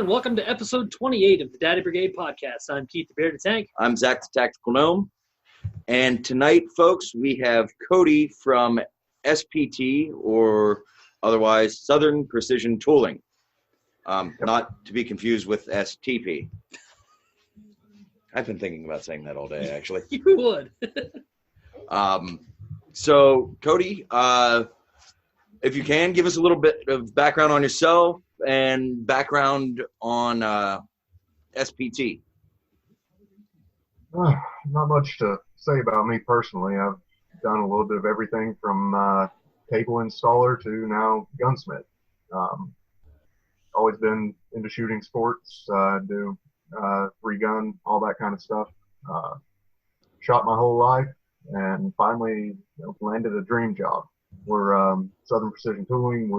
and welcome to episode 28 of the Daddy Brigade podcast. I'm Keith the Bearded Tank. I'm Zach the Tactical Gnome. And tonight, folks, we have Cody from SPT, or otherwise Southern Precision Tooling. Not to be confused with STP. I've been thinking about saying that all day, actually. You would. So, Cody, if you can, give us a little bit of background on yourself and background on SPT. Not much to say about me personally. I've done a little bit of everything from cable installer to now gunsmith. Always been into shooting sports, do free gun, all that kind of stuff. Shot my whole life and finally landed a dream job. We're Southern Precision Tooling.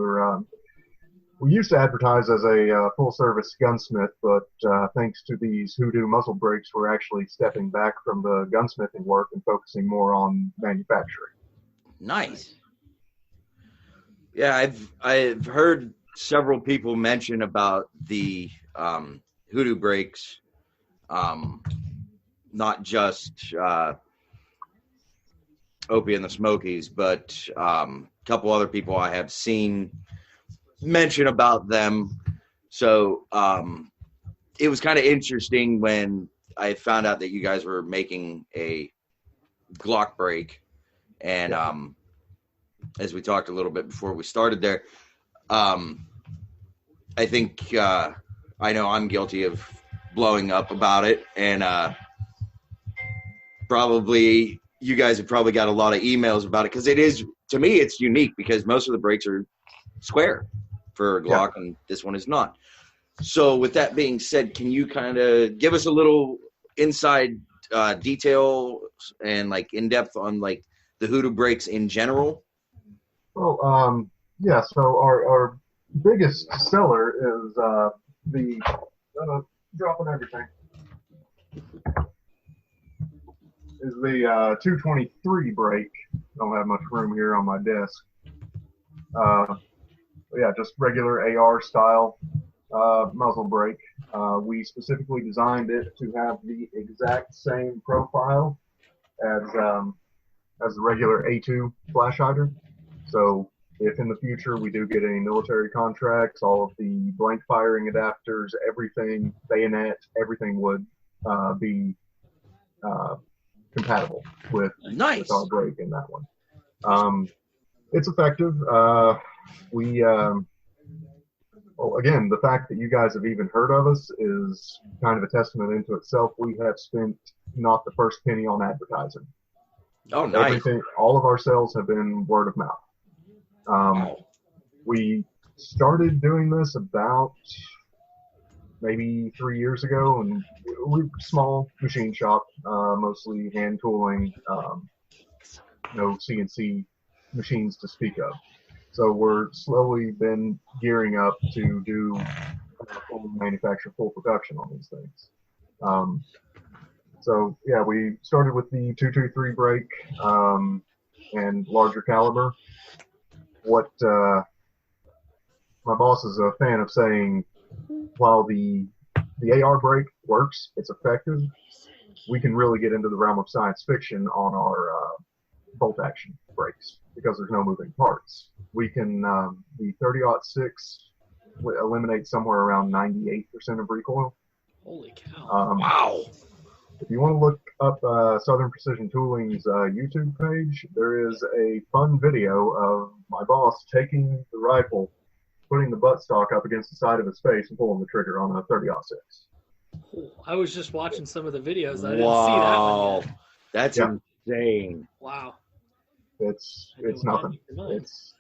We used to advertise as a full-service gunsmith, but thanks to these Hu-Du Muzzle Breaks, we're actually stepping back from the gunsmithing work and focusing more on manufacturing. Nice. Yeah, I've heard several people mention about the Hu-Du Breaks, not just Opie and the Smokies, but a couple other people I have seen mention about them. So it was kind of interesting when I found out that you guys were making a Glock break. And as we talked a little bit before we started there, I think I know I'm guilty of blowing up about it. And probably you guys have probably got a lot of emails about it, because it is, to me, it's unique because most of the breaks are square for a Glock, and this one is not. So with that being said, can you kind of give us a little inside detail and like in depth on like the Hu-Du breaks in general? Well, yeah. So our biggest seller is dropping everything. Is the 223 break. Don't have much room here on my desk. Yeah, just regular AR style muzzle brake. We specifically designed it to have the exact same profile as the regular A2 flash hider. So if in the future we do get any military contracts, all of the blank firing adapters, everything, bayonet, everything would be compatible with our brake in that one. It's effective. Well, again, the fact that you guys have even heard of us is kind of a testament into itself. We have spent not the first penny on advertising. Oh, nice. All of our sales have been word of mouth. We started doing this about maybe 3 years ago, and we're a small machine shop, mostly hand tooling, no CNC machines to speak of. So we're slowly been gearing up to do full manufacture, full production on these things. So yeah, we started with the 223 brake and larger caliber. What my boss is a fan of saying, while the AR brake works, it's effective, we can really get into the realm of science fiction on our bolt action brakes because there's no moving parts. We can, the 30-06 eliminate somewhere around 98% of recoil. Holy cow. Wow. If you want to look up Southern Precision Tooling's YouTube page, there is a fun video of my boss taking the rifle, putting the buttstock up against the side of his face and pulling the trigger on a 30-06. I was just watching some of the videos. I didn't see that one yet. That's insane. Wow. It's nothing. It's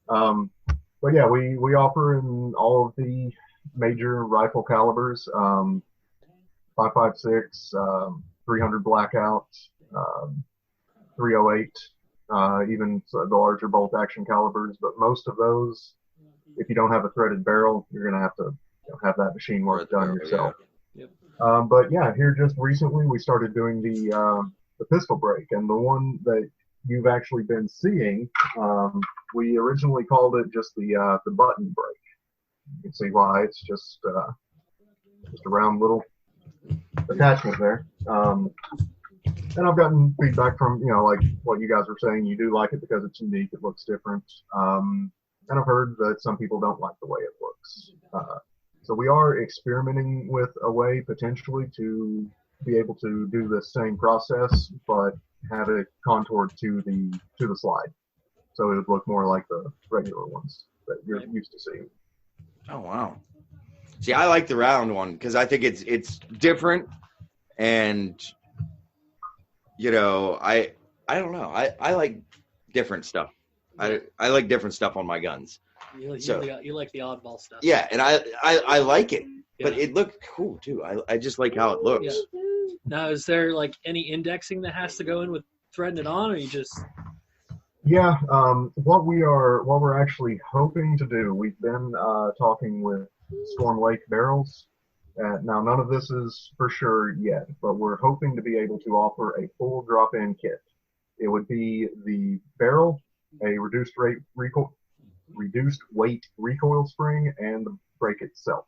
but yeah, we offer in all of the major rifle calibers, 5.56, 300 blackout, 308, even the larger bolt action calibers. But most of those, if you don't have a threaded barrel, you're going to have to have that machine work done yourself. Yeah. Yep. But yeah, here just recently we started doing the pistol brake, and the one that you've actually been seeing, we originally called it just the button brake. You can see why. It's just a round little attachment there. And I've gotten feedback from, like what you guys were saying. You do like it because it's unique. It looks different. And I've heard that some people don't like the way it looks. So we are experimenting with a way potentially to be able to do the same process, but have it contoured to the slide. So it would look more like the regular ones that you're used to seeing. Oh, wow. See, I like the round one because I think it's different, and I don't know. I like different stuff. I like different stuff on my guns. You like the oddball stuff. Yeah, and I like it, but it looked cool too. I just like how it looks. Yeah. Now, is there like any indexing that has to go in with threading it on, or you just? Yeah, what we're actually hoping to do, we've been talking with Storm Lake barrels. Now, none of this is for sure yet, but we're hoping to be able to offer a full drop-in kit. It would be the barrel, a reduced weight recoil spring, and the break itself.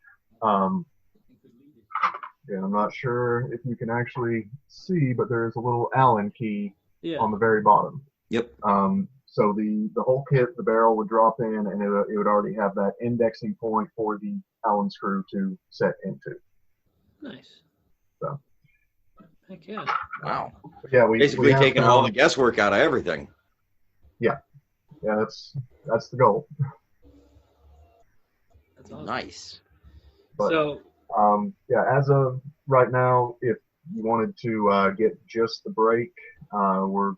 And I'm not sure if you can actually see, but there's a little Allen key on the very bottom. Yep. So the whole kit, the barrel would drop in, and it would already have that indexing point for the Allen screw to set into. Nice. So. Heck yeah. Wow. Yeah, we basically taking all the guesswork out of everything. Yeah. Yeah, that's the goal. That's awesome. Nice. But, so. As of right now, if you wanted to get just the break, we're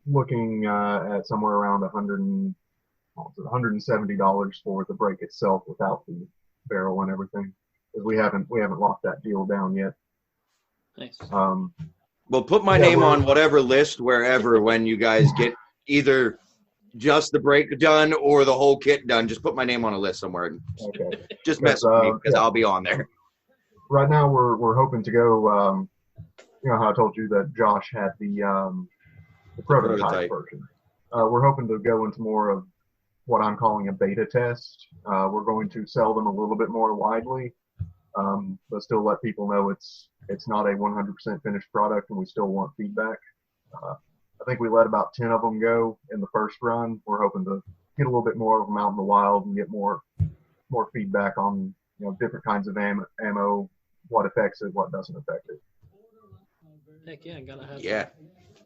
looking at somewhere around $170 for the break itself without the barrel and everything, because we haven't locked that deal down yet. Nice. Well, put my name on whatever list wherever when you guys get either just the break done or the whole kit done. Just put my name on a list somewhere. Okay. Just mess with me because I'll be on there. Right now, we're hoping to go. How I told you that Josh had the prototype version. We're hoping to go into more of what I'm calling a beta test. We're going to sell them a little bit more widely, but still let people know it's not a 100% finished product, and we still want feedback. I think we let about 10 of them go in the first run. We're hoping to get a little bit more of them out in the wild and get more feedback on different kinds of ammo, what affects it, what doesn't affect it. Heck yeah,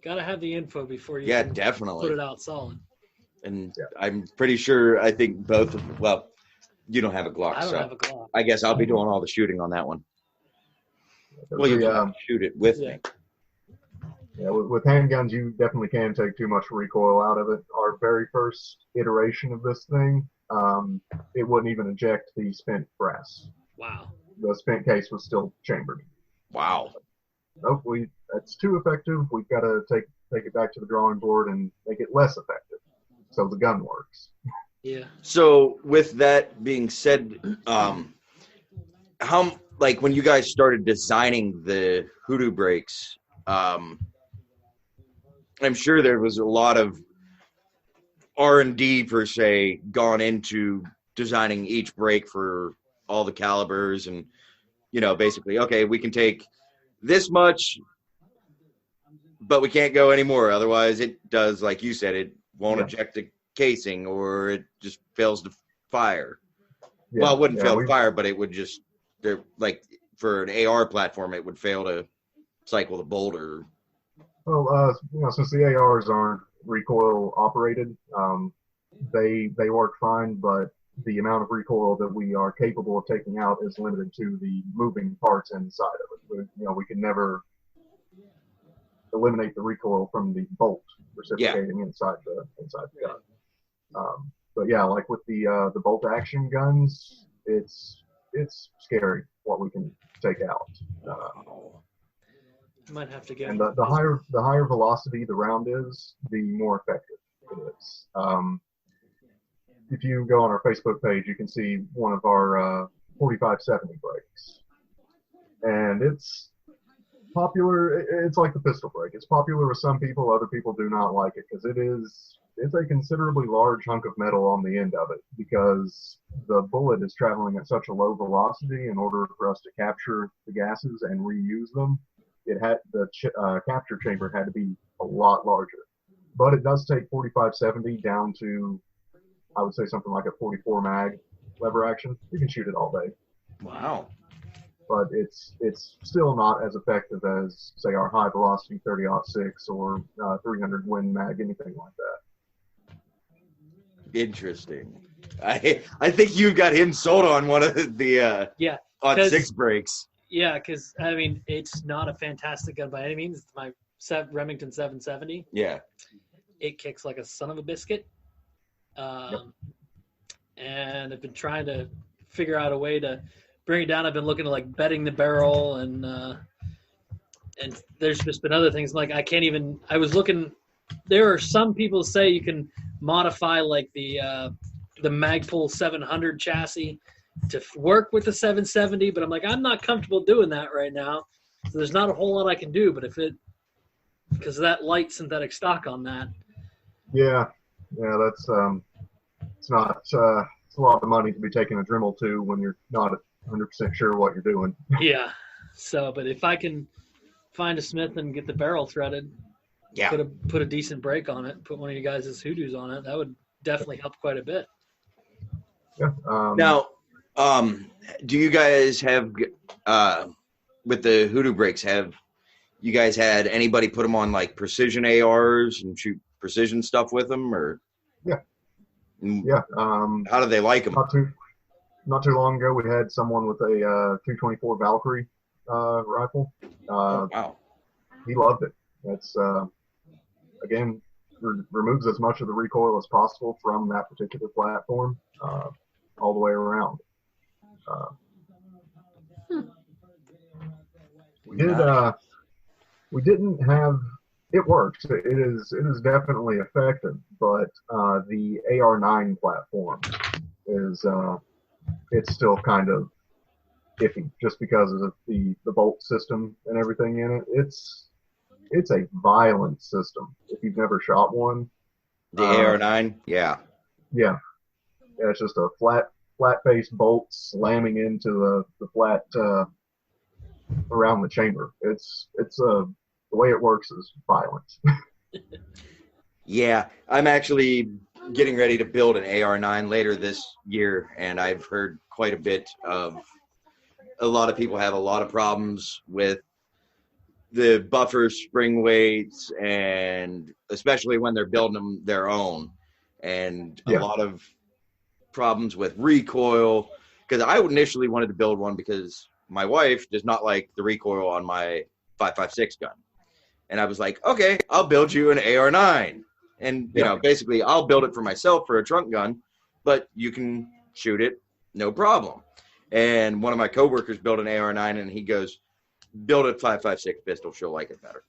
gotta have the info before you definitely put it out solid. And I'm pretty sure I think both of well, you don't have a Glock, I don't have a Glock. I guess I'll be doing all the shooting on that one. Well, you can shoot it with me. Yeah, with handguns, you definitely can take too much recoil out of it. Our very first iteration of this thing, it wouldn't even eject the spent brass. Wow. The spent case was still chambered. Wow. Nope, that's too effective. We've got to take it back to the drawing board and make it less effective, so the gun works. Yeah. So with that being said, how when you guys started designing the Hu-Du Breaks, I'm sure there was a lot of R&D per se gone into designing each break for all the calibers, and basically, okay, we can take this much, but we can't go anymore. Otherwise, it does, like you said, it won't eject the casing, or it just fails to fire. Yeah, well, it wouldn't fail to fire, but it would just, for an AR platform, it would fail to cycle the bolt. Or well, since the ARs aren't recoil operated, they work fine, but the amount of recoil that we are capable of taking out is limited to the moving parts inside of it. We can never eliminate the recoil from the bolt reciprocating inside the gun. But yeah, like with the bolt action guns, it's scary what we can take out. Might have to get. And the higher velocity the round is, the more effective it is. If you go on our Facebook page, you can see one of our 4570 breaks, and it's popular. It's like the pistol break. It's popular with some people. Other people do not like it because it's a considerably large hunk of metal on the end of it because the bullet is traveling at such a low velocity. In order for us to capture the gases and reuse them, it had the capture chamber had to be a lot larger. But it does take 45-70 down to, I would say, something like a 44 mag lever action. You can shoot it all day. Wow. But it's still not as effective as, say, our high velocity 30-06 or 300 Win mag, anything like that. Interesting. I think you got him sold on one of the on 6 breaks. Yeah, because I mean it's not a fantastic gun by any means. It's my Remington 770. Yeah. It kicks like a son of a biscuit. And I've been trying to figure out a way to bring it down. I've been looking at like bedding the barrel and there's just been other things like I was looking. There are some people say you can modify like the Magpul 700 chassis to work with the 770, but I'm like, I'm not comfortable doing that right now. So there's not a whole lot I can do, but because of that light synthetic stock on that. Yeah, that's it's not it's a lot of money to be taking a Dremel to when you're not 100% sure what you're doing. Yeah. So, but if I can find a smith and get the barrel threaded, put a decent break on it, put one of you guys' Hu-Du's on it, that would definitely help quite a bit. Yeah. Now, do you guys have with the Hu-Du breaks? Have you guys had anybody put them on like precision ARs and shoot precision stuff with them, or? Yeah. Yeah. How do they like them? Not too long ago, we had someone with a 224 Valkyrie rifle. Wow. He loved it. It's again removes as much of the recoil as possible from that particular platform, all the way around. We didn't have. It works. It is definitely effective, but the AR9 platform is it's still kind of iffy just because of the bolt system and everything in it. It's a violent system. If you've never shot one, the AR9, yeah, it's just a flat face bolt slamming into the flat around the chamber. It's the way it works is violent. Yeah, I'm actually getting ready to build an AR9 later this year, and I've heard quite a bit of a lot of people have a lot of problems with the buffer spring weights, and especially when they're building them their own, and a lot of problems with recoil, because I initially wanted to build one because my wife does not like the recoil on my 5.56 gun. And I was like, okay, I'll build you an AR9. And, you know, basically I'll build it for myself for a trunk gun, but you can shoot it, no problem. And one of my coworkers built an AR9, and he goes, build a 5.56 pistol, she'll like it better.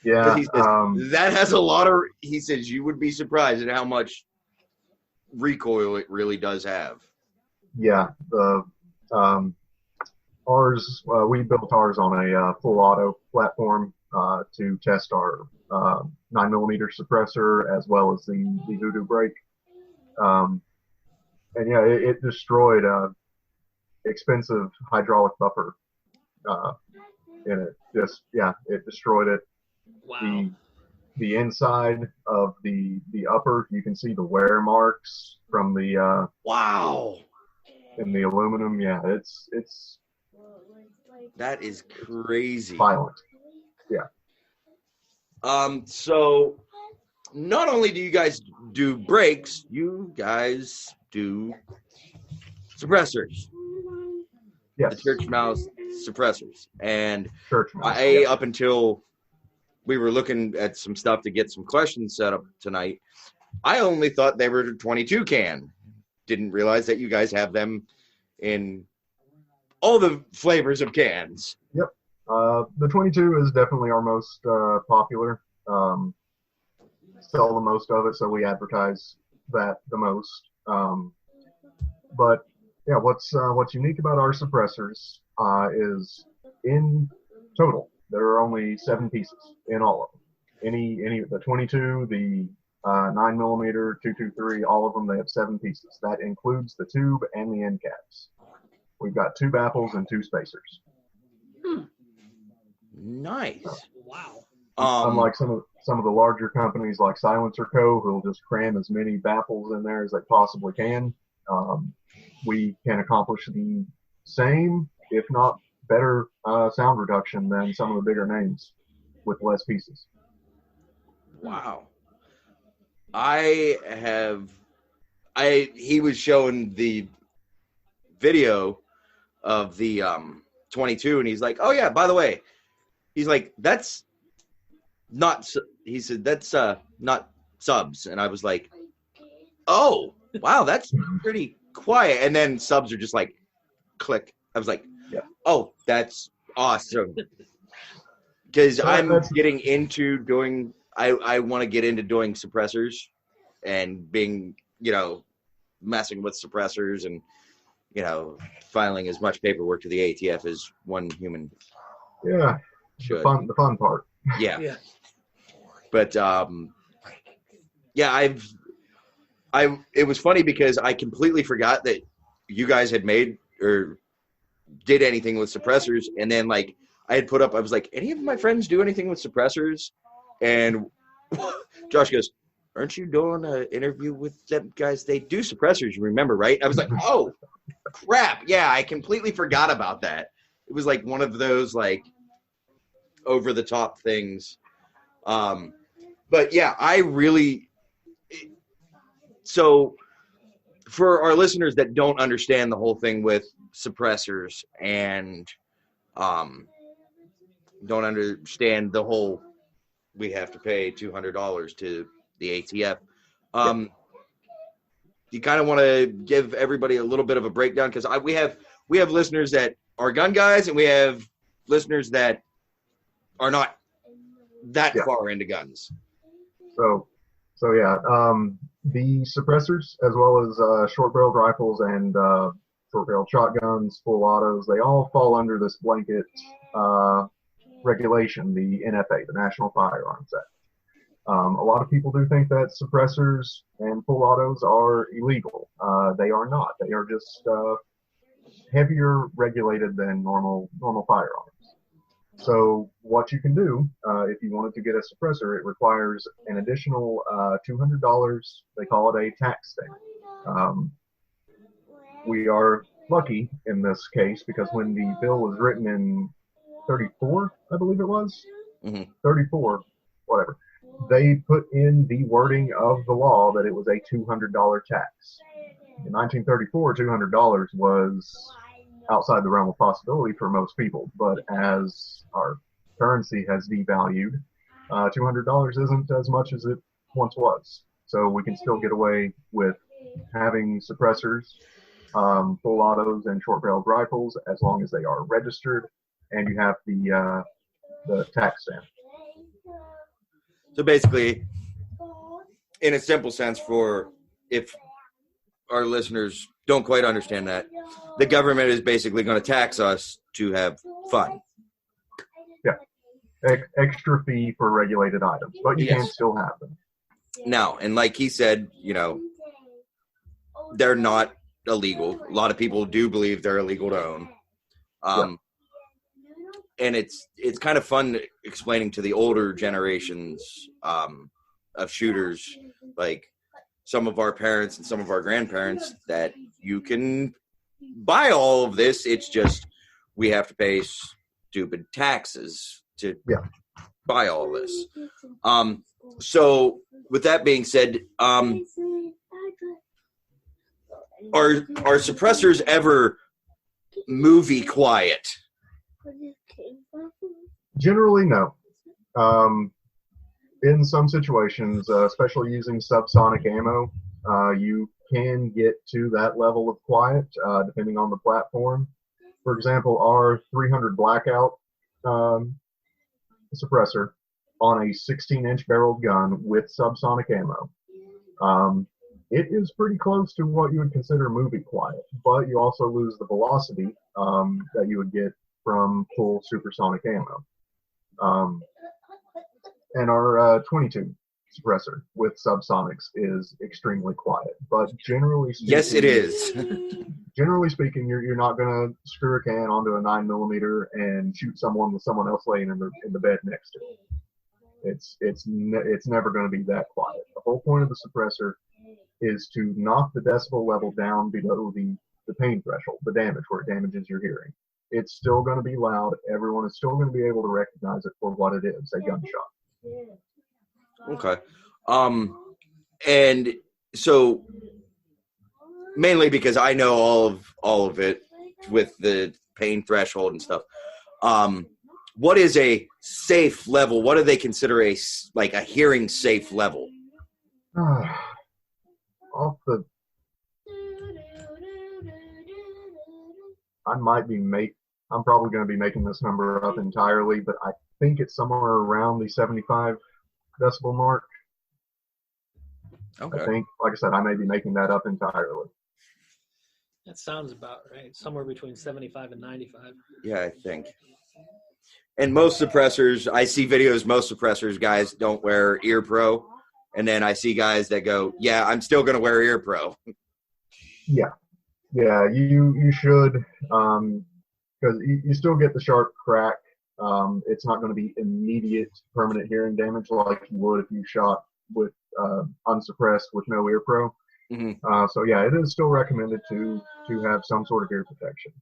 Yeah. He says, that has a lot of, he says, you would be surprised at how much recoil it really does have. Yeah. Ours, we built ours on a full auto platform to test our 9mm suppressor as well as the Hu-Du break. And yeah, it destroyed expensive hydraulic buffer in it. It destroyed it. Wow. The inside of the upper, you can see the wear marks from the wow. In the aluminum. Yeah, it's that is crazy. Violent. Yeah. So not only do you guys do breaks, you guys do suppressors. Yes. The Church Mouse Suppressors. And Church Mouse, up until we were looking at some stuff to get some questions set up tonight, I only thought they were 22 can. Didn't realize that you guys have them in all the flavors of cans. Yep. The 22 is definitely our most popular. Sell the most of it, so we advertise that the most. But yeah, what's unique about our suppressors is in total, there are only 7 pieces in all of them. The 22, the 9mm, 223, all of them, they have 7 pieces. That includes the tube and the end caps. We've got 2 baffles and 2 spacers. Nice. Wow. Unlike some of the larger companies like Silencer Co., who'll just cram as many baffles in there as they possibly can, we can accomplish the same, if not better, sound reduction than some of the bigger names with less pieces. Wow. He was showing the video of the 22, and he's like, oh yeah, by the way, he's like, that's not, he said, that's not subs. And I was like, oh, wow, that's pretty quiet. And then subs are just like, click. I was like, oh, that's awesome. Because I'm getting into doing, I want to get into doing suppressors and being, messing with suppressors and, filing as much paperwork to the ATF as one human should. The fun part. Yeah. But, it was funny because I completely forgot that you guys had made or did anything with suppressors. And then, I had put up, I was like, any of my friends do anything with suppressors? And Josh goes, aren't you doing an interview with them guys? They do suppressors, you remember, right? I was like, oh, crap. Yeah, I completely forgot about that. It was like one of those, over-the-top things. But, yeah, so for our listeners that don't understand the whole thing with suppressors and don't understand the whole we have to pay $200 to the ATF. You kind of want to give everybody a little bit of a breakdown because we have listeners that are gun guys and we have listeners that are not that far into guns. So yeah, the suppressors as well as short-barreled rifles and short-barreled shotguns, full autos, they all fall under this blanket regulation, the NFA, the National Firearms Act. A lot of people do think that suppressors and full autos are illegal. They are not. They are just heavier regulated than normal firearms. So what you can do, if you wanted to get a suppressor, it requires an additional $200. They call it a tax stamp. We are lucky in this case because when the bill was written in 34, I believe it was, 34, whatever, they put in the wording of the law that it was a $200 tax. In 1934, $200 was outside the realm of possibility for most people, but as our currency has devalued, $200 isn't as much as it once was. So we can still get away with having suppressors, full autos, and short-barreled rifles as long as they are registered and you have the tax stamp. So basically, in a simple sense, for if our listeners don't quite understand that, the government is basically going to tax us to have fun. Yeah. Extra fee for regulated items, but you can still have them. Now, and like he said, they're not illegal. A lot of people do believe they're illegal to own. And it's kind of fun explaining to the older generations of shooters, like some of our parents and some of our grandparents, that you can buy all of this. It's just we have to pay stupid taxes to buy all of this. So with that being said, are suppressors ever movie quiet? Generally, no. In some situations, especially using subsonic ammo, you can get to that level of quiet, depending on the platform. For example, our 300 Blackout suppressor on a 16-inch barreled gun with subsonic ammo, it is pretty close to what you would consider movie quiet, but you also lose the velocity that you would get from full supersonic ammo. And our 22 suppressor with subsonics is extremely quiet, but generally speaking, yes, it is. Generally speaking, you're not going to screw a can onto a 9mm and shoot someone with someone else laying in the bed next to it. It's never going to be that quiet. The whole point of the suppressor is to knock the decibel level down below the pain threshold, the damage, where it damages your hearing. It's still going to be loud. Everyone is still going to be able to recognize it for what it is, a gunshot. Okay. And so mainly because I know all of it with the pain threshold and stuff. What is a safe level? What do they consider a hearing safe level? I'm probably going to be making this number up entirely, but I think it's somewhere around the 75 decibel mark. Okay. I think, like I said, I may be making that up entirely. That sounds about right. Somewhere between 75 and 95. Yeah, I think. And most suppressors, I see videos, most suppressors guys don't wear ear pro. And then I see guys that go, yeah, I'm still going to wear ear pro. Yeah, you should, because you still get the sharp crack. It's not going to be immediate permanent hearing damage like you would if you shot with unsuppressed with no ear pro. Mm-hmm. So yeah, it is still recommended to have some sort of ear protection.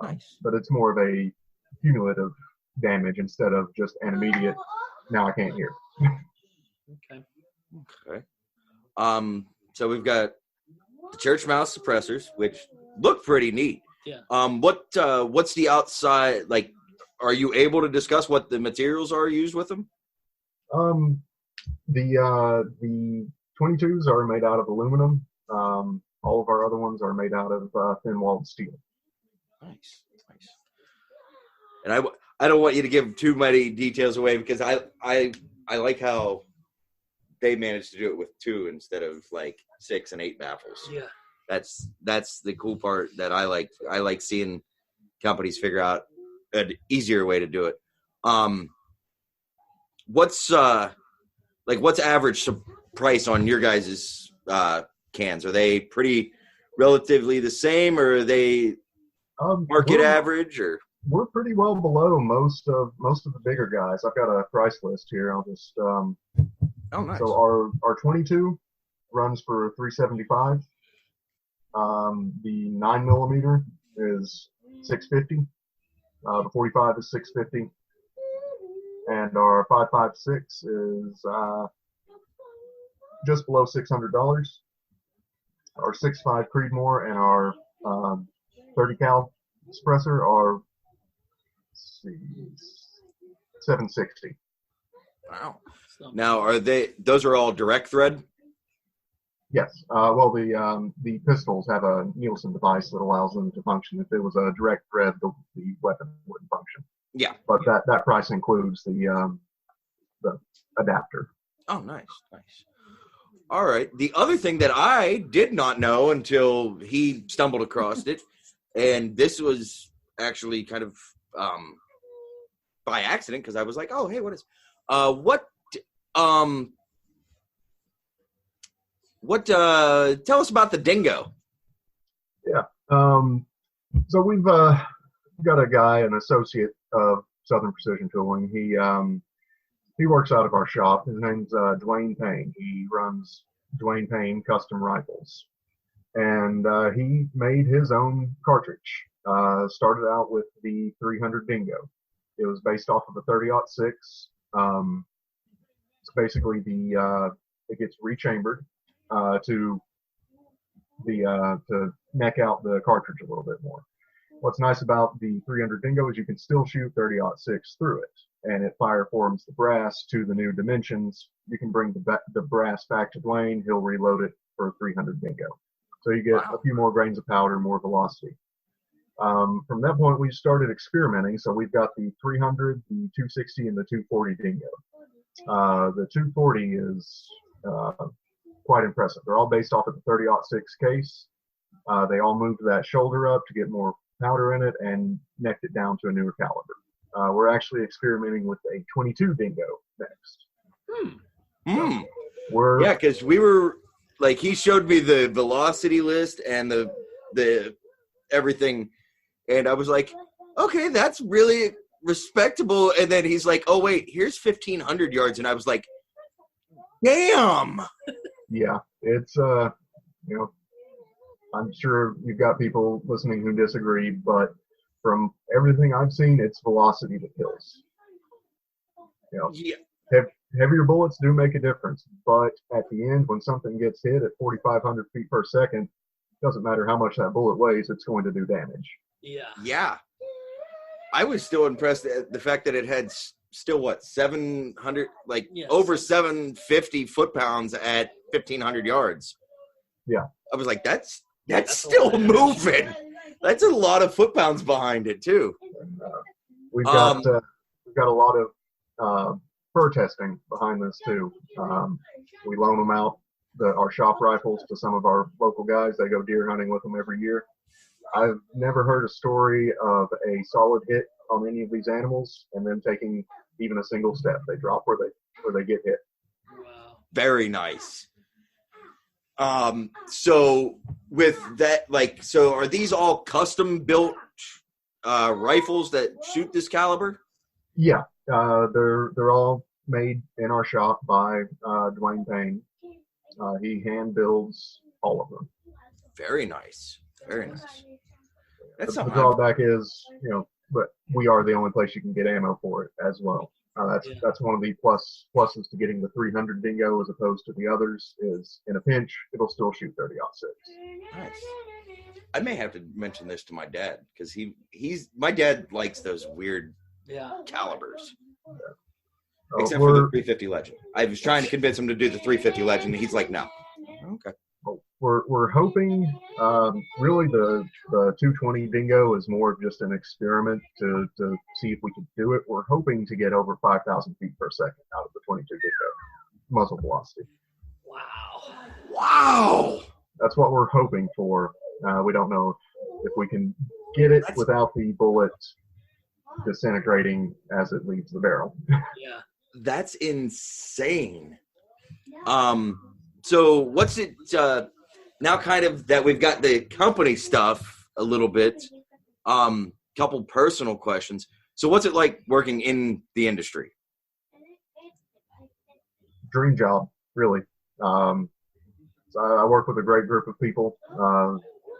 Nice. But it's more of a cumulative damage instead of just an immediate, now I can't hear. Okay. So we've got the Church Mouse Suppressors, which look pretty neat. Yeah. What's the outside, like, are you able to discuss what the materials are used with them? The 22s are made out of aluminum. All of our other ones are made out of thin-walled steel. Nice. And I don't want you to give too many details away because I like how they managed to do it with 2 instead of like 6 and 8 baffles. Yeah. That's the cool part that I like. I like seeing companies figure out an easier way to do it. What's average price on your guys' cans? Are they pretty relatively the same, or are they market average? Or we're pretty well below most of the bigger guys. I've got a price list here. I'll just oh, nice. So our 22 runs for $375. The 9mm is $650. The 45 is $650, and our 5.56 is just below $600. Our 6.5 Creedmoor and our 30 cal suppressor are $760. Wow. Now, those are all direct thread? Yes. Well, the pistols have a Nielsen device that allows them to function. If it was a direct thread, the weapon wouldn't function. Yeah. But that price includes the adapter. Oh, nice. All right. The other thing that I did not know until he stumbled across it, and this was actually kind of by accident because I was like, oh, hey, what is tell us about the Dingo. Yeah. So we've got a guy, an associate of Southern Precision Tooling. He works out of our shop. His name's Dwayne Payne. He runs Dwayne Payne Custom Rifles. And he made his own cartridge. Started out with the 300 Dingo. It was based off of a 30-06. It's basically it gets rechambered to neck out the cartridge a little bit more. What's nice about the 300 Dingo is you can still shoot 30-06 through it, and it fire forms the brass to the new dimensions. You can bring the brass back to Dwayne. He'll reload it for 300 Dingo. So you get a few more grains of powder, more velocity. From that point, we started experimenting. So we've got the 300, the 260, and the 240 Dingo. The 240 is quite impressive. They're all based off of the 30-06 case. They all moved that shoulder up to get more powder in it and necked it down to a newer caliber. We're actually experimenting with a 22 Dingo next. So Yeah, because we were like, he showed me the velocity list and the everything, and I was like, okay, that's really respectable. And then he's like, oh wait, here's 1,500 yards, and I was like, damn. Yeah, it's I'm sure you've got people listening who disagree, but from everything I've seen, it's velocity that kills. Yeah. Heavier bullets do make a difference, but at the end, when something gets hit at 4,500 feet per second, doesn't matter how much that bullet weighs, it's going to do damage. Yeah. I was still impressed at the fact that it had still 700, over 750 foot-pounds at 1,500 yards. Yeah. I was like, that's still moving. That's a lot of foot-pounds behind it too. And, we've got a lot of fur testing behind this too. We loan them out, our shop rifles, to some of our local guys. They go deer hunting with them every year. I've never heard a story of a solid hit on any of these animals and then taking even a single step. They drop where they get hit. Wow. Very nice. So with that, so are these all custom built rifles that shoot this caliber? Yeah, they're all made in our shop by Dwayne Payne. He hand builds all of them. Very nice. Very nice. That's The drawback is, but we are the only place you can get ammo for it as well. That's one of the pluses to getting the 300 Dingo as opposed to the others is in a pinch, it'll still shoot 30-06. Nice. I may have to mention this to my dad because my dad likes those weird calibers. Yeah. Except for the 350 Legend. I was trying to convince him to do the 350 Legend, and he's like, no. Okay. We're hoping, really the 220 Dingo is more of just an experiment to see if we can do it. We're hoping to get over 5,000 feet per second out of the 22 Dingo muzzle velocity. Wow. That's what we're hoping for. We don't know if we can get it without the bullet disintegrating as it leaves the barrel. Yeah. That's insane. So what's it now kind of that we've got the company stuff a little bit, couple personal questions. So what's it like working in the industry? Dream job, really. So I work with a great group of people.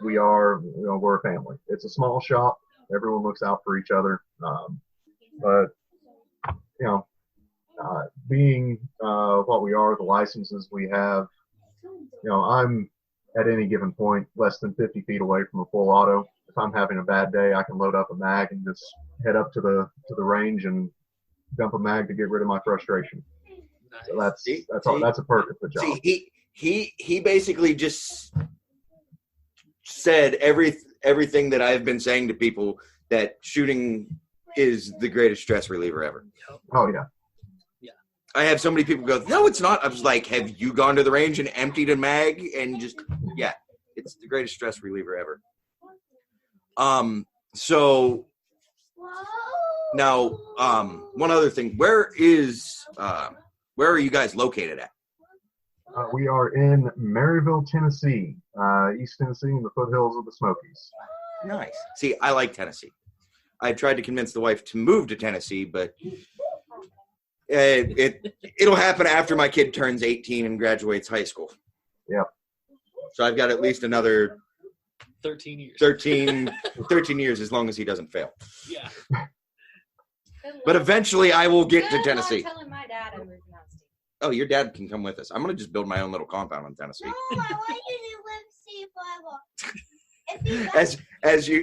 We're a family. It's a small shop. Everyone looks out for each other. But being what we are, the licenses we have, I'm at any given point less than 50 feet away from a full auto. If I'm having a bad day, I can load up a mag and just head up to the range and dump a mag to get rid of my frustration. Nice. So that's a perk of the job. See, he basically just said everything that I've been saying to people, that shooting is the greatest stress reliever ever. Oh yeah. I have so many people go, no, it's not. I was like, have you gone to the range and emptied a mag and just, it's the greatest stress reliever ever. So now, one other thing, where are you guys located at? We are in Maryville, Tennessee, East Tennessee, in the foothills of the Smokies. Nice. See, I like Tennessee. I tried to convince the wife to move to Tennessee, but it'll happen after my kid turns 18 and graduates high school. Yeah. So I've got at least another 13 years. 13 years, as long as he doesn't fail. Yeah. But eventually I will get to Tennessee. I'm telling my dad I moved to Tennessee. Oh, your dad can come with us. I'm going to just build my own little compound in Tennessee. No, I want you to live see forever.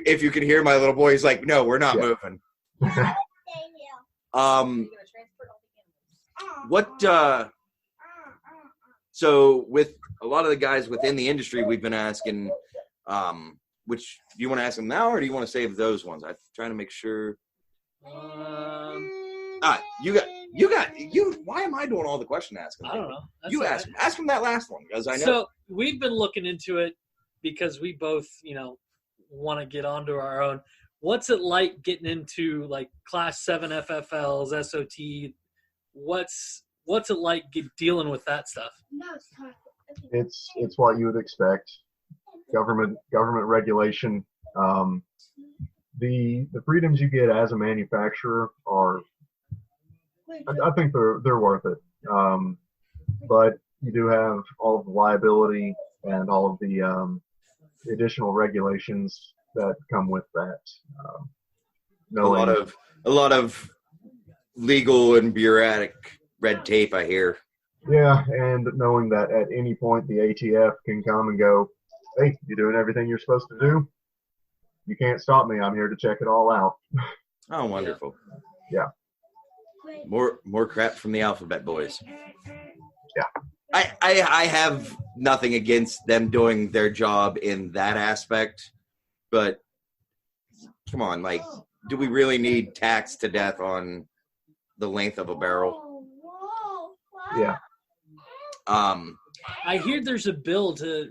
If you can hear my little boy, he's like, no, we're not moving. So with a lot of the guys within the industry, we've been asking, which do you want to ask them now, or do you want to save those ones? I'm trying to make sure. Why am I doing all the question asking? I don't know. That's you ask them that last one, because I know. So we've been looking into it because we both, want to get onto our own. What's it like getting into like Class 7 FFLs, SOT? What's it like dealing with that stuff? It's what you would expect. Government regulation. The freedoms you get as a manufacturer are, I think they're worth it. But you do have all of the liability and all of the additional regulations that come with that. A lot of legal and bureaucratic red tape, I hear. Yeah, and knowing that at any point the ATF can come and go, hey, you're doing everything you're supposed to do. You can't stop me. I'm here to check it all out. Oh, wonderful. Yeah. More crap from the alphabet boys. Yeah. I have nothing against them doing their job in that aspect, but come on, like, do we really need tax to death on the length of a barrel? Yeah. I hear there's a bill to.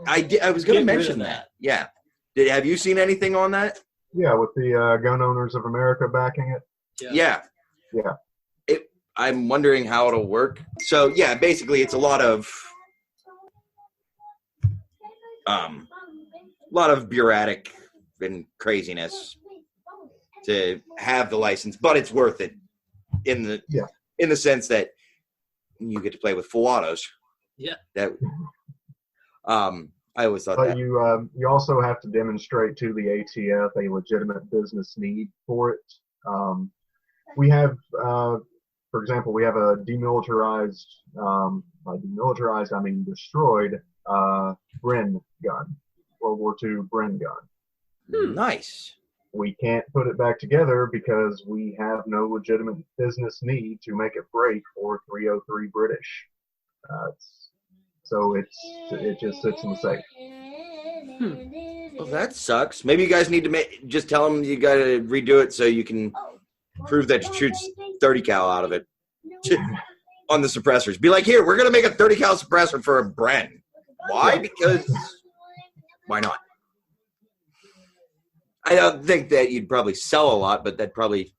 I was going to mention that. Yeah. Have you seen anything on that? Yeah, with the Gun Owners of America backing it. Yeah. I'm wondering how it'll work. So yeah, basically it's a lot of bureaucratic and craziness to have the license, but it's worth it in the sense that you get to play with full autos. Yeah. That I always thought but that. You also have to demonstrate to the ATF a legitimate business need for it. We have, for example, we have a demilitarized, by demilitarized I mean destroyed, Bren gun, World War II Bren gun. Nice. We can't put it back together because we have no legitimate business need to make it break for 303 British. So it just sits in the safe. Well, that sucks. Maybe you guys need to just tell them you got to redo it so you can prove that you shoot 30 cal out of it on the suppressors. Be like, here, we're going to make a 30 cal suppressor for a Bren. Why? Because why not? I don't think that you'd probably sell a lot, but that'd probably,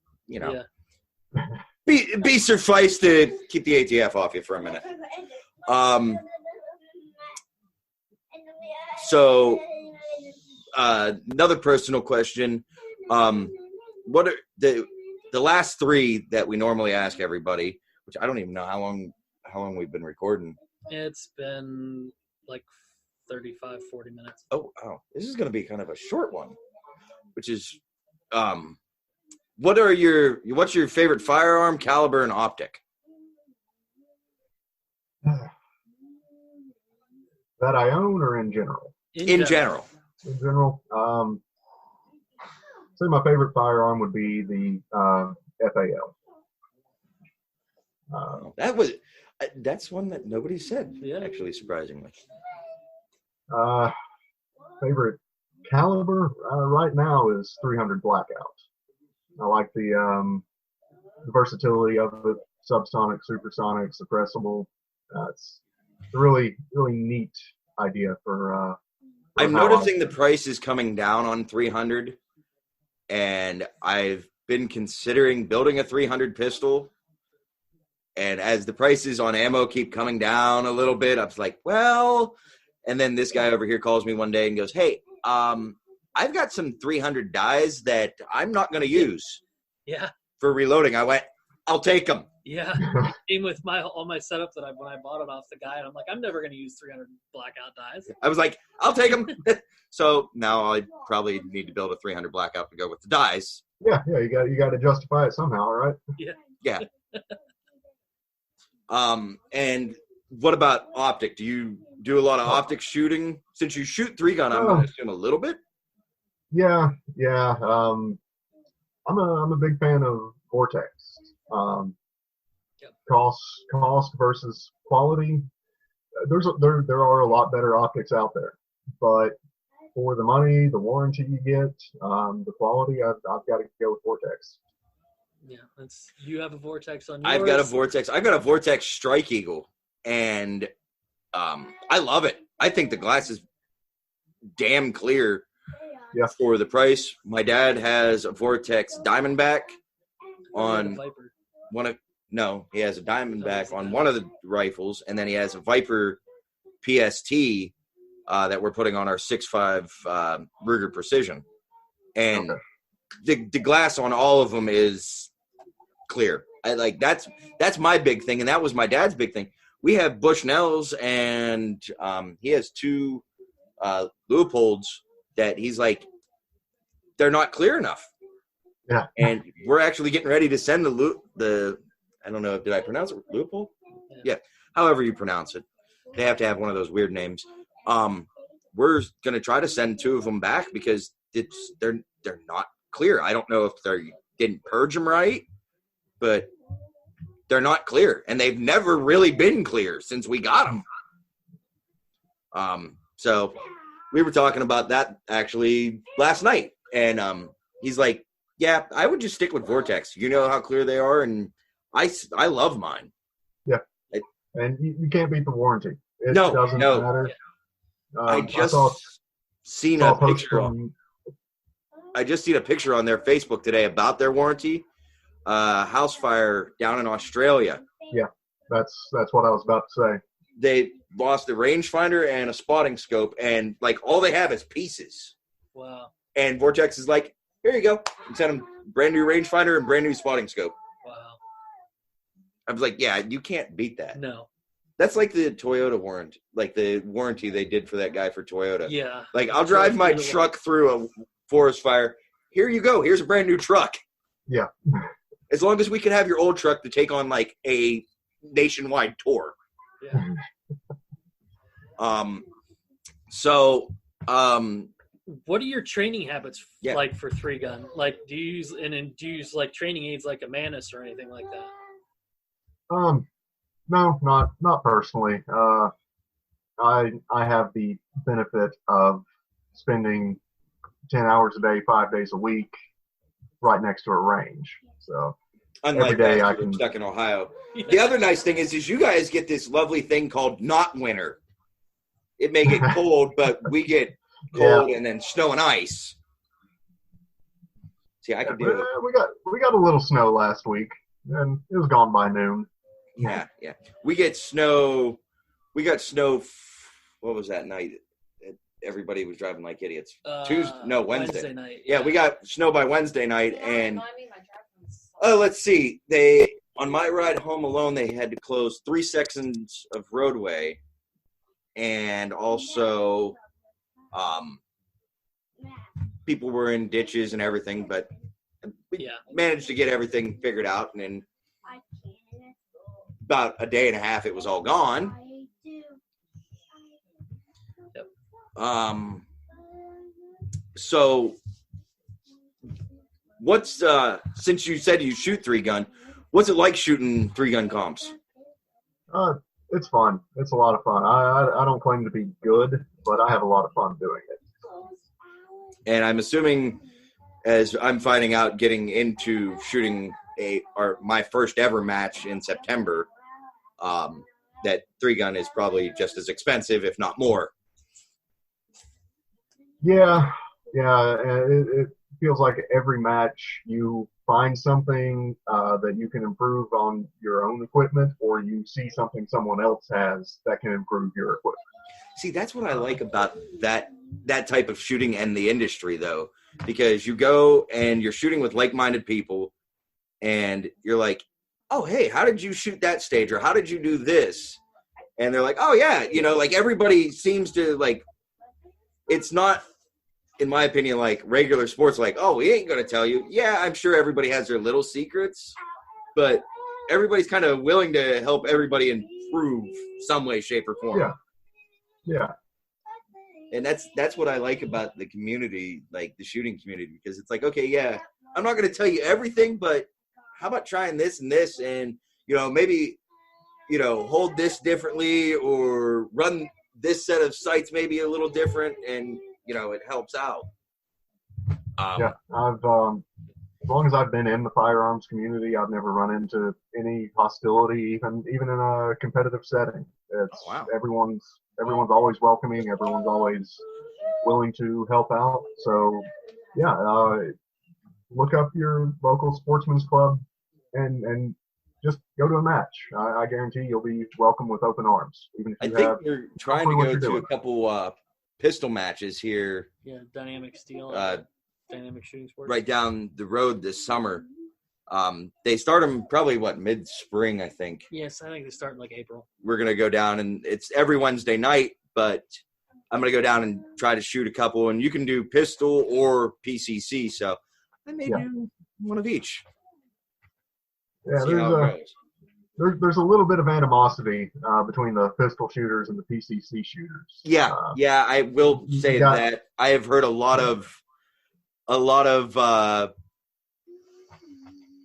be suffice to keep the ATF off you for a minute. So another personal question. What are the last three that we normally ask everybody, which I don't even know how long we've been recording. It's been like 35, 40 minutes. Oh, wow. This is going to be kind of a short one, which is, what's your favorite firearm, caliber, and optic? That I own or in general? In general. In general. Say my favorite firearm would be the FAL. That's one that nobody said, actually, surprisingly. Favorite caliber right now is 300 Blackout. I like the versatility of it, subsonic, supersonic, suppressible. It's a really, really neat idea for I'm noticing the price is coming down on 300, and I've been considering building a 300 pistol. And as the prices on ammo keep coming down a little bit, I was like, well, and then this guy over here calls me one day and goes, hey, I've got some 300 dies that I'm not going to use for reloading. I went, I'll take them. Yeah. Came with all my setup that when I bought it off the guy, and I'm like, I'm never going to use 300 Blackout dies. I was like, I'll take them. So now I probably need to build a 300 Blackout to go with the dies. Yeah, you got to justify it somehow, right? Yeah. And what about optic? Do you do a lot of optic shooting? Since you shoot 3-gun, I'm going to assume a little bit. Yeah. I'm a big fan of Vortex. Cost versus quality. There are a lot better optics out there, but for the money, the warranty you get, the quality, I've got to go with Vortex. Yeah, you have a Vortex on yours. I've got a Vortex. I've got a Vortex Strike Eagle, and I love it. I think the glass is damn clear. Yeah. for the price. My dad has a Vortex Diamondback on Viper. he has a Diamondback on one of the rifles, and then he has a Viper PST that we're putting on our 6.5 Ruger Precision. And the glass on all of them is clear. That's my big thing, and that was my dad's big thing. We have Bushnells, and he has 2 Leopolds that he's like, they're not clear enough. Yeah. And we're actually getting ready to send the I don't know, did I pronounce it Leopold? Yeah. However you pronounce it. They have to have one of those weird names. We're going to try to send 2 of them back because they're not clear. I don't know if they didn't purge them right, but they're not clear, and they've never really been clear since we got them. So we were talking about that actually last night, and he's like, yeah, I would just stick with Vortex. You know how clear they are, and I love mine. Yeah. And you can't beat the warranty. It No, doesn't no. matter. I just seen a picture on their Facebook today about their warranty. House fire down in Australia. Yeah, that's what I was about to say. They lost a rangefinder and a spotting scope, and like all they have is pieces. Wow. And Vortex is like, here you go. And sent them brand new rangefinder and brand new spotting scope. Wow. I was like, yeah, you can't beat that. No. That's like the Toyota warranty, like the warranty they did for that guy for Toyota. Yeah. Like, I'll drive my truck through a forest fire. Here you go. Here's a brand new truck. Yeah. As long as we can have your old truck to take on like a nationwide tour. Yeah. What are your training habits like for 3-gun? Like, do you use like training aids like a Manus or anything like that? No, not personally. I have the benefit of spending 10 hours a day, 5 days a week, right next to a range. So unlike every day that, I you're can stuck in Ohio. Yeah. The other nice thing is you guys get this lovely thing called not winter. It may get cold, but we get cold and then snow and ice. See, I can do it. We got a little snow last week, and it was gone by noon. Yeah. We get snow. We got snow. What was that night? Everybody was driving like idiots. Wednesday night. Yeah, we got snow by Wednesday night, and let's see. On my ride home alone, they had to close 3 sections of roadway, and also people were in ditches and everything, but we managed to get everything figured out, and in about a day and a half, it was all gone. So what's since you said you shoot 3-gun, what's it like shooting 3-gun comps? It's fun. It's a lot of fun. I don't claim to be good, but I have a lot of fun doing it. And I'm assuming, as I'm finding out, getting into shooting my first ever match in September, that 3-gun is probably just as expensive, if not more. Yeah. It feels like every match you find something that you can improve on your own equipment, or you see something someone else has that can improve your equipment. See, that's what I like about that type of shooting and the industry, though, because you go and you're shooting with like-minded people, and you're like, oh, hey, how did you shoot that stage, or how did you do this? And they're like, oh, yeah, like everybody seems to, like, it's not, in my opinion, like regular sports, like, oh, we ain't going to tell you. Yeah, I'm sure everybody has their little secrets, but everybody's kind of willing to help everybody improve some way, shape, or form. Yeah. And that's what I like about the community, like the shooting community, because it's like, okay, yeah, I'm not going to tell you everything, but how about trying this and this, and, maybe, hold this differently, or run this set of sights maybe a little different, and, it helps out. I've as long as I've been in the firearms community, I've never run into any hostility, even in a competitive setting. It's everyone's always welcoming. Everyone's always willing to help out. So, yeah, look up your local sportsman's club and just go to a match. I guarantee you'll be welcome with open arms. Even if I you think have we're trying to go to a couple pistol matches here. Yeah, dynamic steel, dynamic shooting sports. Right down the road this summer. They start them probably mid-spring, I think. Yes, I think they start in like April. We're gonna go down, and it's every Wednesday night. But I'm gonna go down and try to shoot a couple, and you can do pistol or PCC. So I may do one of each. Yeah, there's a little bit of animosity between the pistol shooters and the PCC shooters. Yeah, I will say that I have heard a lot of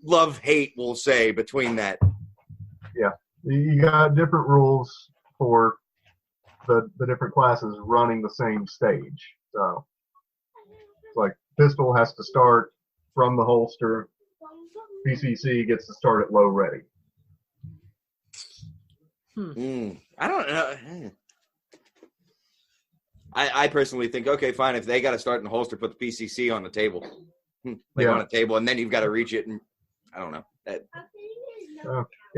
love-hate, we'll say, between that. Yeah, you got different rules for the different classes running the same stage. So it's like pistol has to start from the holster. PCC gets to start at low ready. I don't know. I personally think, okay, fine. If they got to start in the holster, put the PCC on the table, on a table, and then you've got to reach it. And I don't know.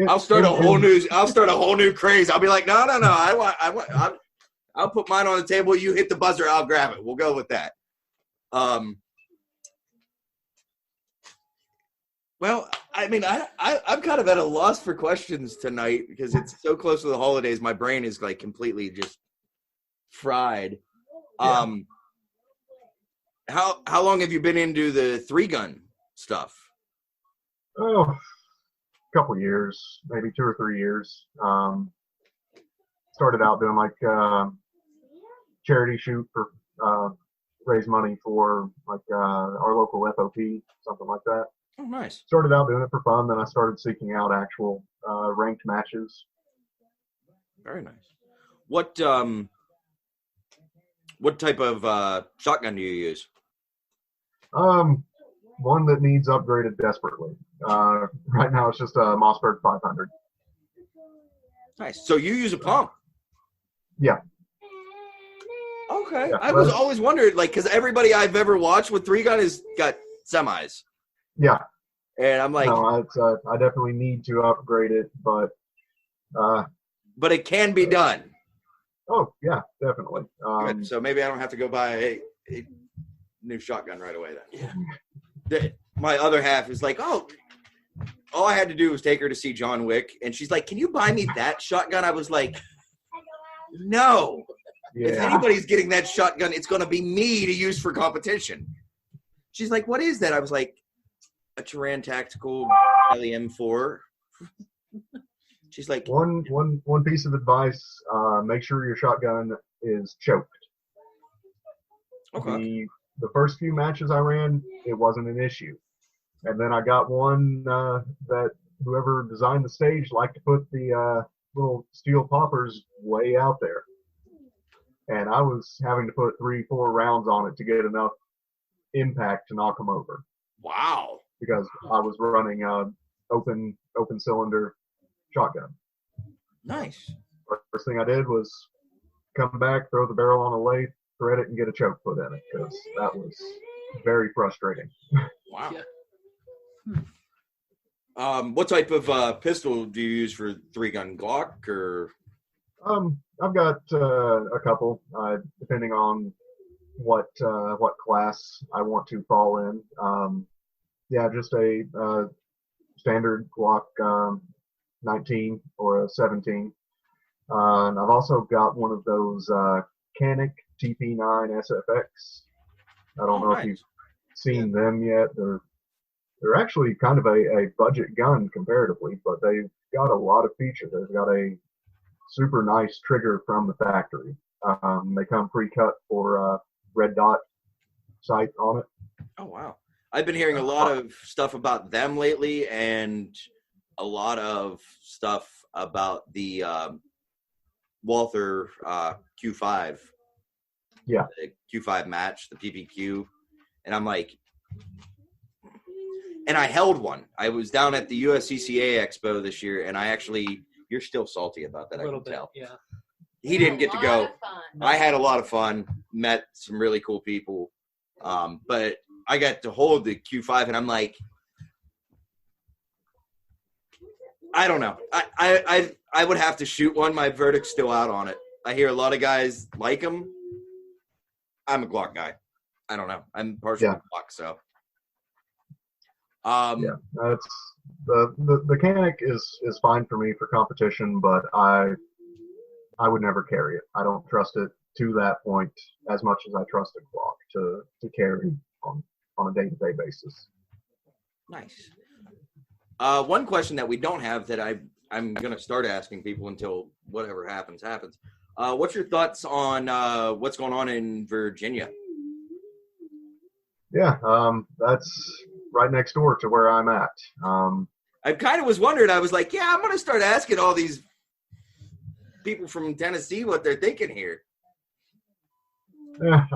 I'll start a whole new craze. I'll be like, no. I'll put mine on the table. You hit the buzzer. I'll grab it. We'll go with that. Well, I mean, I'm kind of at a loss for questions tonight because it's so close to the holidays. My brain is like completely just fried. How long have you been into the 3-gun stuff? Oh, a couple years, maybe 2 or 3 years. Started out doing like charity shoot for raise money for like our local FOP, something like that. Oh, nice. Started out doing it for fun, then I started seeking out actual ranked matches. Very nice. What type of shotgun do you use? One that needs upgraded desperately. Right now it's just a Mossberg 500. Nice. So you use a pump? Yeah. Okay. Yeah, I was always wondered, like, because everybody I've ever watched with 3-gun has got semis. Yeah. And I'm like, no, I definitely need to upgrade it, but it can be done. Oh yeah, definitely. Good. So maybe I don't have to go buy a new shotgun right away then. Yeah. My other half is like, all I had to do was take her to see John Wick, and she's like, "Can you buy me that shotgun?" I was like, "No. Yeah. If anybody's getting that shotgun, it's going to be me to use for competition." She's like, "What is that?" I was like, "A Taran Tactical LEM4." She's like, one piece of advice: make sure your shotgun is choked. Okay. The first few matches I ran, it wasn't an issue, and then I got one that whoever designed the stage liked to put the little steel poppers way out there, and I was having to put 3-4 rounds on it to get enough impact to knock them over. Wow. Because I was running open cylinder shotgun. Nice. First thing I did was come back, throw the barrel on a lathe, thread it, and get a choke put in it, because that was very frustrating. Wow. Yeah. What type of pistol do you use for 3-gun? Glock or? I've got a couple, depending on what class I want to fall in. Yeah, just a standard Glock 19 or a 17. And I've also got one of those Canic TP9 SFX. I don't know if you've seen them yet. They're actually kind of a budget gun comparatively, but they've got a lot of features. They've got a super nice trigger from the factory. They come pre-cut for red dot sight on it. Oh, wow. I've been hearing a lot of stuff about them lately, and a lot of stuff about the Walther Q5. Yeah. The Q5 match, the PPQ. And I'm like, and I held one. I was down at the USCCA Expo this year, and I actually, you're still salty about that, I can tell. Yeah. he didn't get to go. I had a lot of fun, met some really cool people, but I got to hold the Q5, and I'm like, I don't know. I would have to shoot one. My verdict's still out on it. I hear a lot of guys like them. I'm a Glock guy. I don't know. I'm partial to Glock, so. That's the mechanic is fine for me for competition, but I would never carry it. I don't trust it to that point as much as I trust a Glock to carry on a day-to-day basis. Nice. One question that we don't have that I'm going to start asking people until whatever happens. What's your thoughts on what's going on in Virginia? Yeah, that's right next door to where I'm at. I kind of was wondering. I was like, yeah, I'm going to start asking all these people from Tennessee what they're thinking here. Yeah,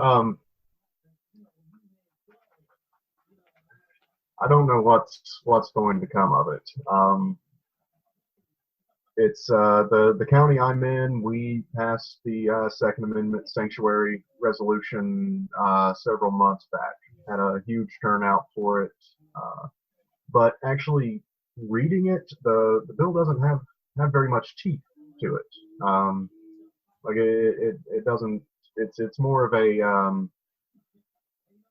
I don't know what's going to come of it. It's the county I'm in. We passed the Second Amendment sanctuary resolution several months back. Had a huge turnout for it, but actually reading it, the bill doesn't have very much teeth to it. Like it doesn't. It's more of a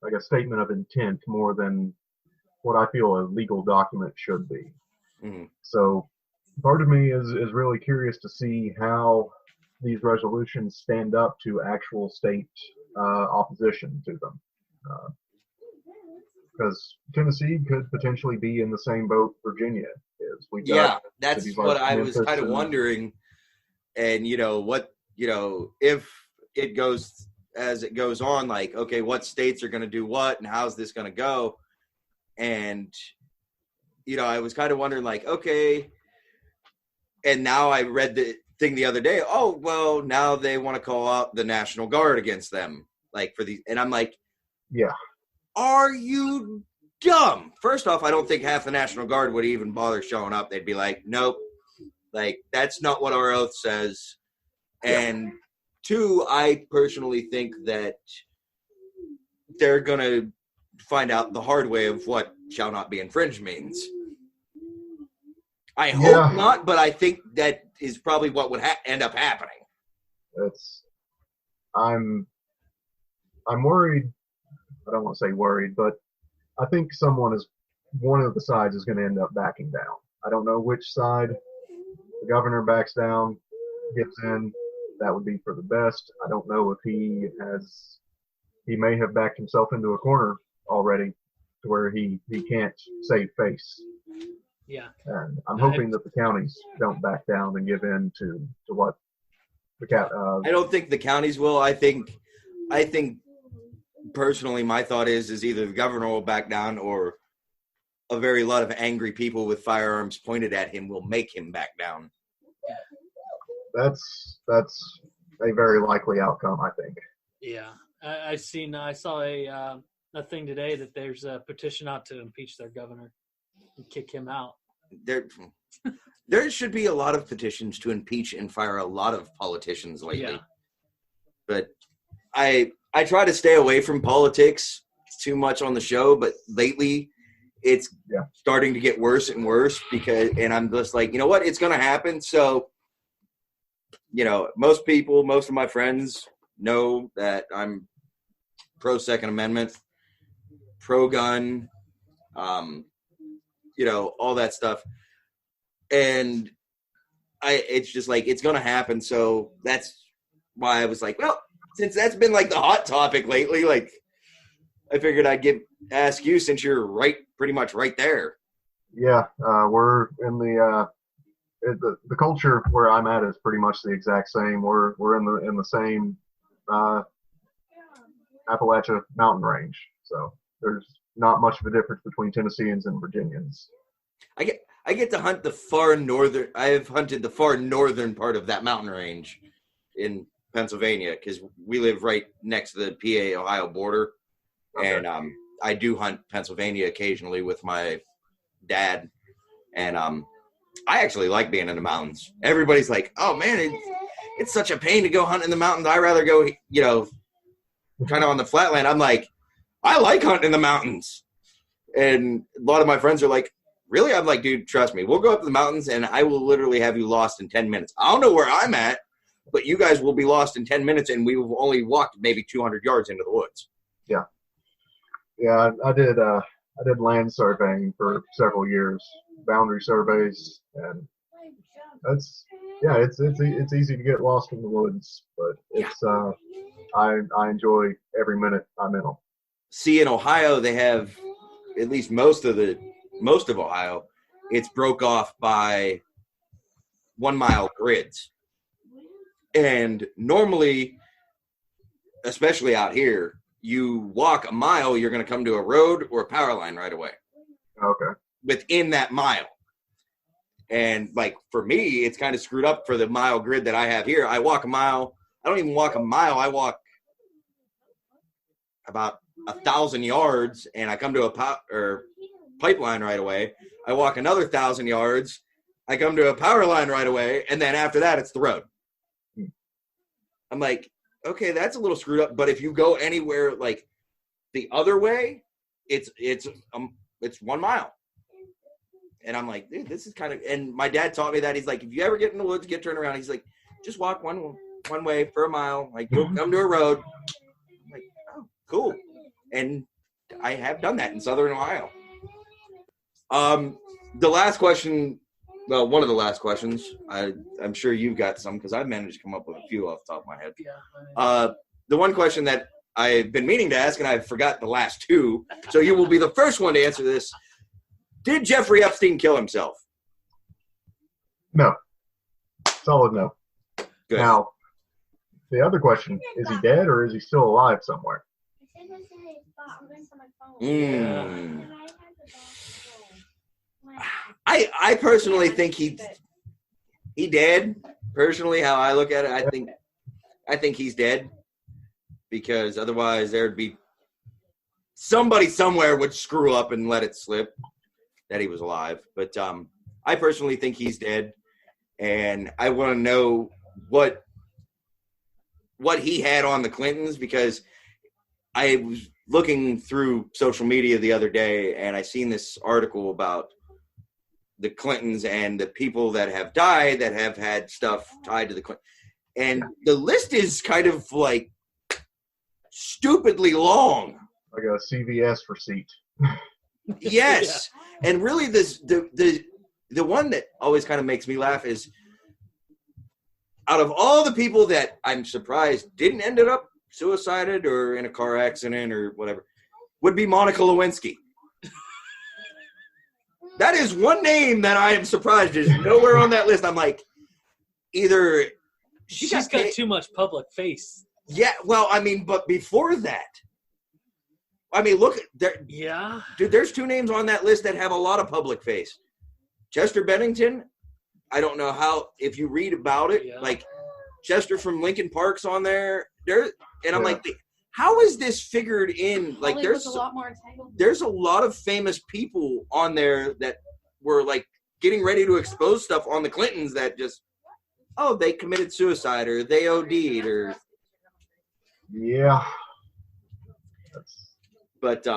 like a statement of intent more than what I feel a legal document should be. Mm-hmm. So part of me is really curious to see how these resolutions stand up to actual state opposition to them. Because Tennessee could potentially be in the same boat Virginia is. That's what I was kind of wondering. And, if it goes as it goes on, like, okay, what states are going to do what and how's this going to go? And, I was kind of wondering, like, okay. And now I read the thing the other day. Oh, well, now they want to call out the National Guard against them, like for these. And I'm like, yeah. Are you dumb? First off, I don't think half the National Guard would even bother showing up. They'd be like, nope, like that's not what our oath says. And two, I personally think that they're going to find out the hard way of what shall not be infringed means. I hope not, but I think that is probably what would end up happening. I'm worried. I don't want to say worried, but I think one of the sides is going to end up backing down. I don't know which side. The governor backs down, gives in. That would be for the best. I don't know if he may have backed himself into a corner already to where he can't save face. Yeah. And I'm hoping that the counties don't back down and give in to what the I don't think the counties will. I think personally, my thought is either the governor will back down or a very lot of angry people with firearms pointed at him will make him back down. That's a very likely outcome, I think. Yeah, I saw a thing today that there's a petition out to impeach their governor and kick him out. There should be a lot of petitions to impeach and fire a lot of politicians lately. Yeah. But I try to stay away from politics too much on the show, but lately it's starting to get worse and worse and I'm just like, you know what, it's going to happen. So, most of my friends know that I'm pro Second Amendment, pro gun, all that stuff. And it's just like, it's going to happen. So that's why I was like, well, since that's been like the hot topic lately, like I figured I'd ask you since you're pretty much right there. Yeah. We're in the culture where I'm at is pretty much the exact same. We're in the same, Appalachia mountain range. So there's not much of a difference between Tennesseans and Virginians. I get to hunt the far northern. I've hunted the far northern part of that mountain range in Pennsylvania because we live right next to the PA-Ohio border, and I do hunt Pennsylvania occasionally with my dad, and I actually like being in the mountains. Everybody's like, "Oh man, it's such a pain to go hunt in the mountains. I'd rather go, you know, kind of on the flatland. I'm like, I like hunting in the mountains. And a lot of my friends are like, really? I'm like, dude, trust me. We'll go up to the mountains, and I will literally have you lost in 10 minutes. I don't know where I'm at, but you guys will be lost in 10 minutes, and we will only walk maybe 200 yards into the woods. Yeah. Yeah, I did land surveying for several years, boundary surveys, and it's easy to get lost in the woods, but it's I enjoy every minute I'm in them. See, in Ohio, they have at least most of Ohio, it's broke off by 1 mile grids. And normally, especially out here, you walk a mile, you're going to come to a road or a power line right away. Okay. Within that mile. And like for me, it's kind of screwed up for the mile grid that I have here. I walk a mile. I don't even walk a mile. I walk about 1,000 yards, and I come to a pipeline right away. I walk another 1,000 yards. I come to a power line right away, and then after that, it's the road. I'm like, okay, that's a little screwed up. But if you go anywhere like the other way, it's 1 mile. And I'm like, dude, this is kind of. And my dad taught me that. He's like, if you ever get in the woods, get turned around. He's like, just walk one way for a mile. Like you'll come to a road. I'm like, oh, cool. And I have done that in Southern Ohio. The last question, well, one of the last questions, I'm sure you've got some because I've managed to come up with a few off the top of my head. Yeah. The one question that I've been meaning to ask, and I forgot the last two, so you will be the first one to answer this. Did Jeffrey Epstein kill himself? No. Solid no. Good. Now, the other question, is he dead or is he still alive somewhere? I personally think he dead. Personally, how I look at it, I think he's dead because otherwise there'd be somebody somewhere would screw up and let it slip that he was alive. But I personally think he's dead, and I want to know what he had on the Clintons because I was looking through social media the other day, and I seen this article about the Clintons and the people that have died that have had stuff tied to the Clintons. And the list is kind of like stupidly long. Like a CVS receipt. Yes. Yeah. And really the one that always kind of makes me laugh is out of all the people that I'm surprised didn't end up suicided or in a car accident or whatever, would be Monica Lewinsky. That is one name that I am surprised is nowhere on that list. I'm like, either she's got too much public face. Yeah, well, I mean, but before that, I mean, look, there. Yeah, dude, there's two names on that list that have a lot of public face. Chester Bennington. I don't know how if you read about it, like Chester from Lincoln Park's on there. And I'm like, how is this figured in? Like, there's a lot of famous people on there that were like getting ready to expose stuff on the Clintons that just, they committed suicide or they OD'd or. Yeah. But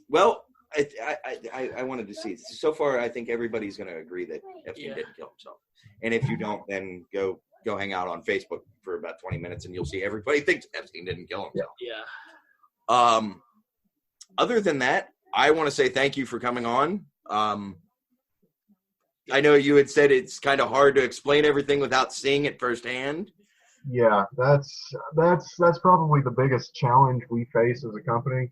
well, I wanted to see. So far, I think everybody's going to agree that Epstein didn't kill himself. And if you don't, then go hang out on Facebook for about 20 minutes and you'll see everybody thinks Epstein didn't kill himself. Yeah. Other than that, I want to say thank you for coming on. I know you had said it's kind of hard to explain everything without seeing it firsthand. Yeah, that's probably the biggest challenge we face as a company.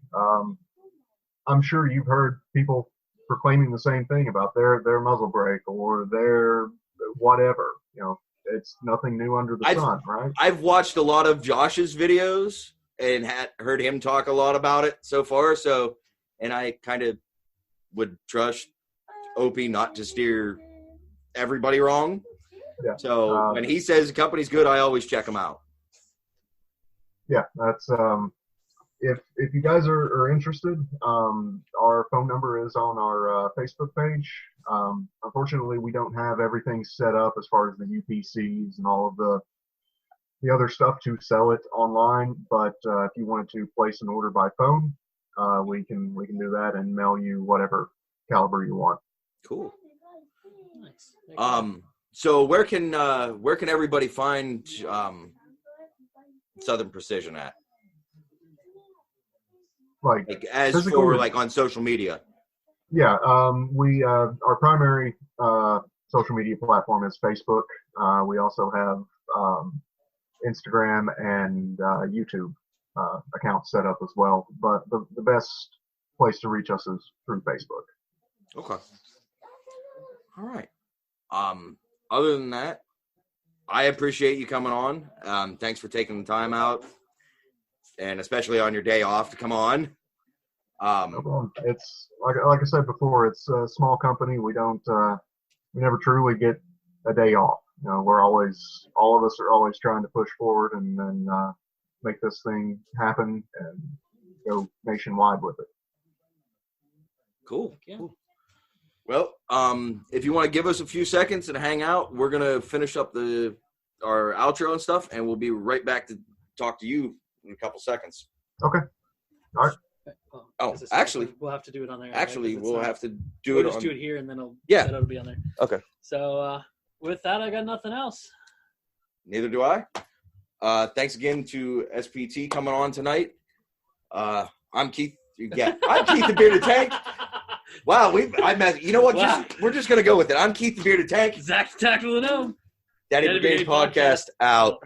I'm sure you've heard people proclaiming the same thing about their muzzle brake or their whatever. You know, it's nothing new under the sun, right? I've watched a lot of Josh's videos and heard him talk a lot about it so far. So, and I kind of would trust Opie not to steer everybody wrong. Yeah. So when he says the company's good, I always check him out. Yeah, that's if you guys are interested, our phone number is on our Facebook page. Unfortunately, we don't have everything set up as far as the UPCs and all of the the other stuff to sell it online. But if you wanted to place an order by phone, we can do that and mail you whatever caliber you want. Cool. Nice. So where can everybody find Southern Precision at? Like as for like on social media. Yeah, we our primary social media platform is Facebook. We also have Instagram and YouTube accounts set up as well. But the best place to reach us is through Facebook. Okay. All right. Other than that, I appreciate you coming on. Thanks for taking the time out, and especially on your day off to come on. No problem. It's like I said before, it's a small company. We never truly get a day off. You know, all of us are always trying to push forward and then make this thing happen and go nationwide with it. Cool. Yeah. Cool. Well, if you want to give us a few seconds and hang out, we're gonna finish up our outro and stuff, and we'll be right back to talk to you in a couple seconds. Okay. All right. Well, actually, we'll have to do it on there. Actually, we'll have to do we'll it. Just do it here, and then it'll be on there. Okay. So with that, I got nothing else. Neither do I. Thanks again to SPT coming on tonight. I'm Keith. I'm Keith the Bearded Tank. Wow, you know what? Wow. We're just gonna go with it. I'm Keith the Bearded Tank. Zach the Tactical Gnome. Daddy Brigade Podcast out.